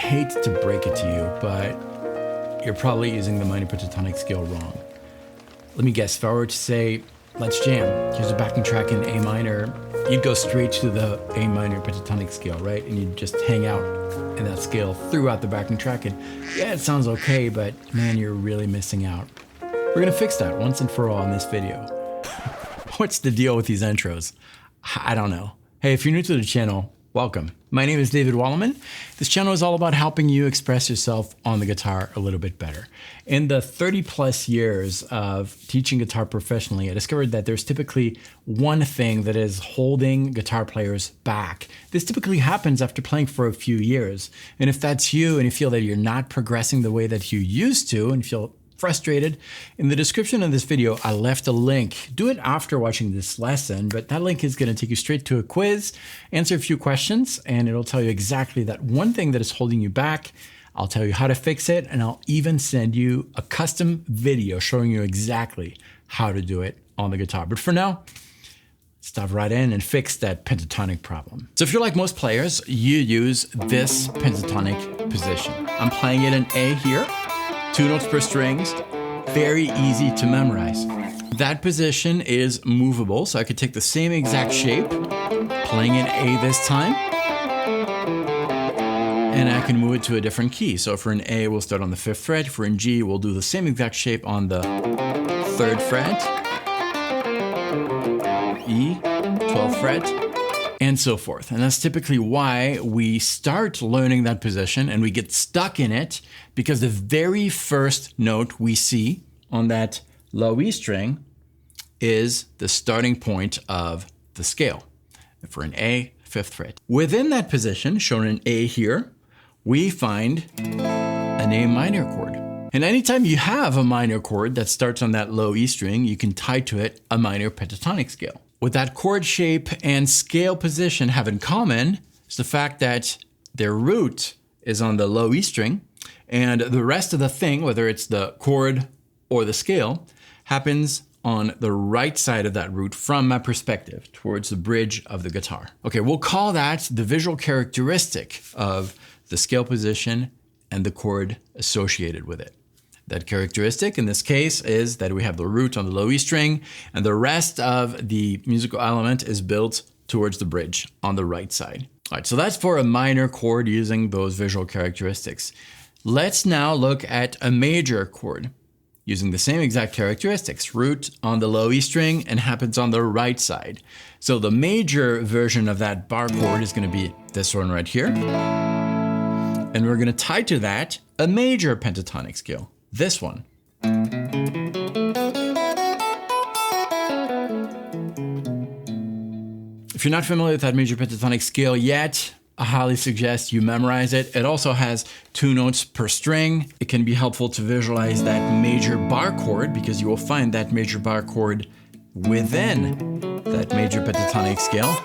hate to break it to you, but you're probably using the minor pentatonic scale wrong. Let me guess, if I were to say, let's jam, here's a backing track in A minor, you'd go straight to the A minor pentatonic scale, right? And you'd just hang out in that scale throughout the backing track, and yeah, it sounds okay, but man, you're really missing out. We're gonna fix that once and for all in this video. What's the deal with these intros? I don't know. Hey, if you're new to the channel, welcome. My name is Wallimann. This channel is all about helping you express yourself on the guitar a little bit better. In the 30 plus years of teaching guitar professionally, I discovered that there's typically one thing that is holding guitar players back. This typically happens after playing for a few years. And if that's you and you feel that you're not progressing the way that you used to and feel frustrated, in the description of this video, I left a link. Do it after watching this lesson, but that link is going to take you straight to a quiz, answer a few questions, and it'll tell you exactly that one thing that is holding you back. I'll tell you how to fix it, and I'll even send you a custom video showing you exactly how to do it on the guitar. But for now, let's dive right in and fix that pentatonic problem. So if you're like most players, you use this pentatonic position. I'm playing it in A here. 2 notes per strings, very easy to memorize. That position is movable, so I could take the same exact shape, playing in A this time, and I can move it to a different key. So if we're in A, we'll start on the 5th fret. If we're in G, we'll do the same exact shape on the 3rd fret, E, 12th fret, and so forth. And that's typically why we start learning that position and we get stuck in it, because the very first note we see on that low E string is the starting point of the scale. If we're in A, 5th fret. Within that position, shown in A here, we find an A minor chord. And anytime you have a minor chord that starts on that low E string, you can tie to it a minor pentatonic scale. What that chord shape and scale position have in common is the fact that their root is on the low E string, and the rest of the thing, whether it's the chord or the scale, happens on the right side of that root from my perspective, towards the bridge of the guitar. Okay, we'll call that the visual characteristic of the scale position and the chord associated with it. That characteristic in this case is that we have the root on the low E string, and the rest of the musical element is built towards the bridge on the right side. All right, so that's for a minor chord using those visual characteristics. Let's now look at a major chord using the same exact characteristics. Root on the low E string and happens on the right side. So the major version of that bar chord is going to be this one right here. And we're going to tie to that a major pentatonic scale. This one. If you're not familiar with that major pentatonic scale yet, I highly suggest you memorize it. It also has 2 notes per string. It can be helpful to visualize that major bar chord, because you will find that major bar chord within that major pentatonic scale.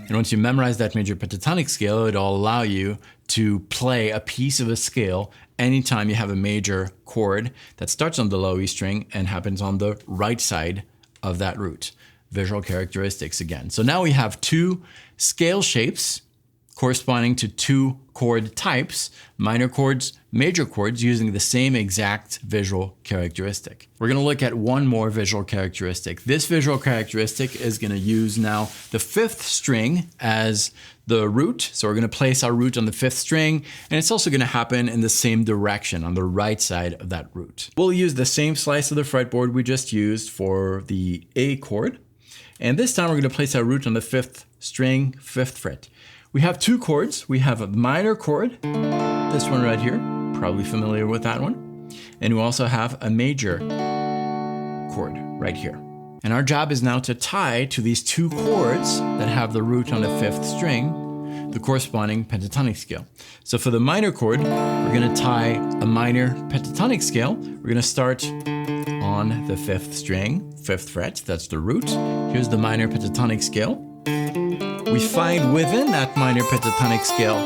And once you memorize that major pentatonic scale, it'll allow you to play a piece of a scale anytime you have a major chord that starts on the low E string and happens on the right side of that root. Visual characteristics again. So now we have 2 scale shapes corresponding to 2 chord types, minor chords, major chords, using the same exact visual characteristic. We're going to look at one more visual characteristic. This visual characteristic is going to use now the 5th string as the root. So we're going to place our root on the 5th string, and it's also going to happen in the same direction on the right side of that root. We'll use the same slice of the fretboard we just used for the A chord. And this time we're going to place our root on the 5th string, 5th fret. We have 2 chords. We have a minor chord, this one right here, probably familiar with that one. And we also have a major chord right here. And our job is now to tie to these 2 chords that have the root on the 5th string, the corresponding pentatonic scale. So for the minor chord, we're going to tie a minor pentatonic scale. We're going to start on the 5th string, 5th fret, that's the root. Here's the minor pentatonic scale. We find within that minor pentatonic scale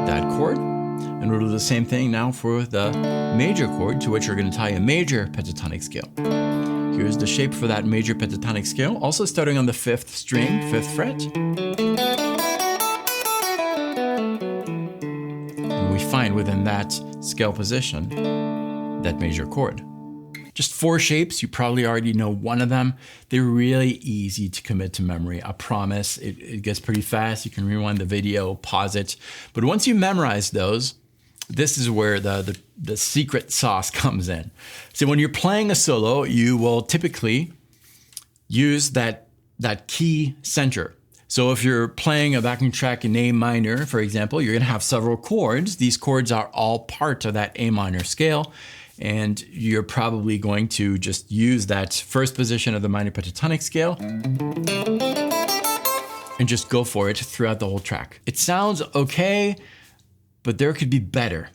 that chord, and we'll do the same thing now for the major chord, to which we're going to tie a major pentatonic scale. Here's the shape for that major pentatonic scale, also starting on the 5th string, 5th fret. And we find within that scale position that major chord. Just 4 shapes, you probably already know one of them. They're really easy to commit to memory, I promise. It gets pretty fast, you can rewind the video, pause it. But once you memorize those, this is where the secret sauce comes in. So when you're playing a solo, you will typically use that key center. So if you're playing a backing track in A minor, for example, you're gonna have several chords. These chords are all part of that A minor scale. And you're probably going to just use that first position of the minor pentatonic scale and just go for it throughout the whole track. It sounds okay, but there could be better.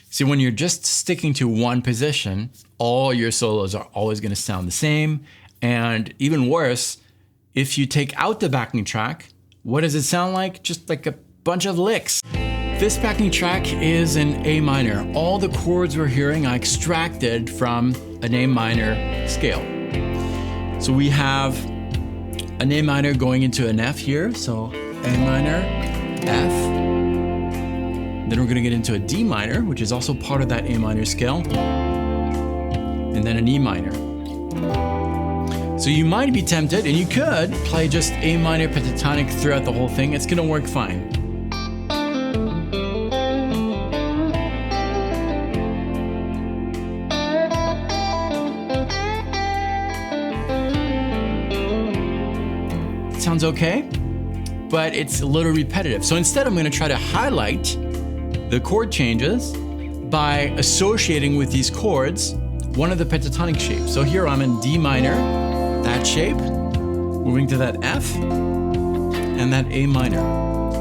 See, when you're just sticking to one position, all your solos are always going to sound the same. And even worse, if you take out the backing track, what does it sound like? Just like a bunch of licks. This backing track is in A minor. All the chords we're hearing are extracted from an A minor scale. So we have an A minor going into an F here. So A minor, F. Then we're gonna get into a D minor, which is also part of that A minor scale. And then an E minor. So you might be tempted, and you could play just A minor pentatonic throughout the whole thing. It's gonna work fine. Sounds okay, but it's a little repetitive. So instead, I'm going to try to highlight the chord changes by associating with these chords one of the pentatonic shapes. So here I'm in D minor, that shape, moving to that F, and that A minor.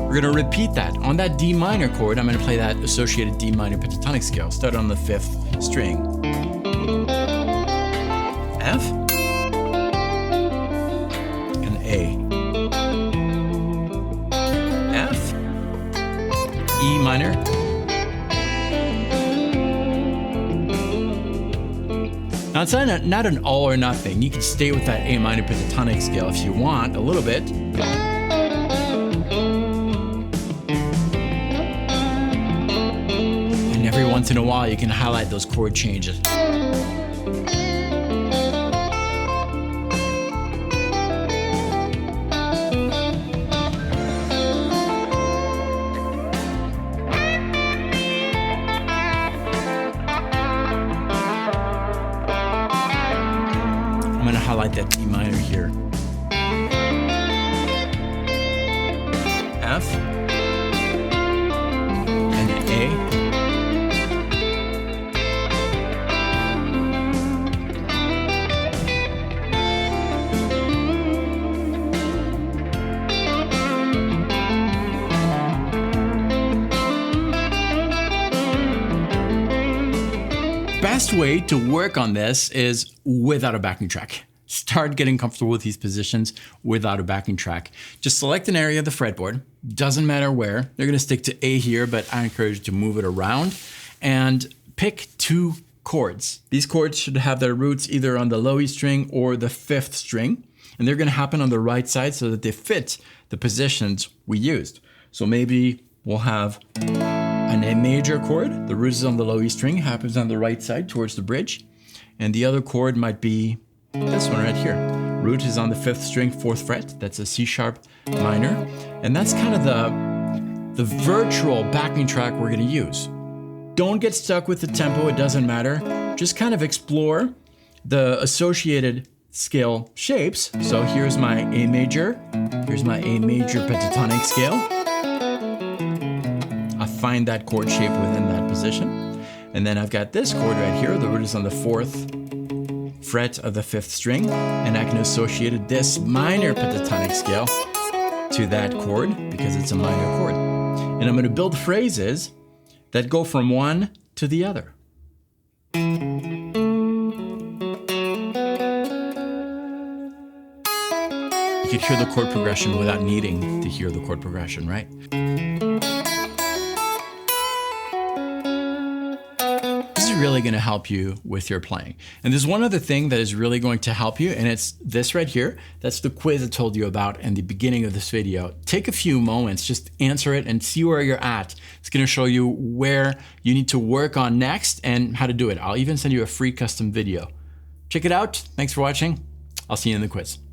We're going to repeat that. On that D minor chord, I'm going to play that associated D minor pentatonic scale. Start on the 5th string. F, and A. E minor, now it's not an all or nothing. You can stay with that A minor pentatonic scale if you want a little bit. And every once in a while you can highlight those chord changes. I'm going to highlight that D minor here. F and A. Best way to work on this is without a backing track. Start getting comfortable with these positions without a backing track. Just select an area of the fretboard, doesn't matter where. They're gonna stick to A here, but I encourage you to move it around and pick 2 chords. These chords should have their roots either on the low E string or the 5th string, and they're gonna happen on the right side so that they fit the positions we used. So maybe we'll have an A major chord, the root is on the low E string, happens on the right side towards the bridge. And the other chord might be this one right here. Root is on the 5th string, 4th fret, that's a C sharp minor. And that's kind of the virtual backing track we're gonna use. Don't get stuck with the tempo, it doesn't matter. Just kind of explore the associated scale shapes. So here's my A major, here's my A major pentatonic scale. Find that chord shape within that position. And then I've got this chord right here. The root is on the 4th fret of the 5th string. And I can associate this minor pentatonic scale to that chord because it's a minor chord. And I'm going to build phrases that go from one to the other. You could hear the chord progression without needing to hear the chord progression, right? Really really going to help you with your playing. And there's one other thing that is really going to help you, and it's this right here. That's the quiz I told you about in the beginning of this video. Take a few moments, just answer it and see where you're at. It's going to show you where you need to work on next and how to do it. I'll even send you a free custom video. Check it out. Thanks for watching. I'll see you in the quiz.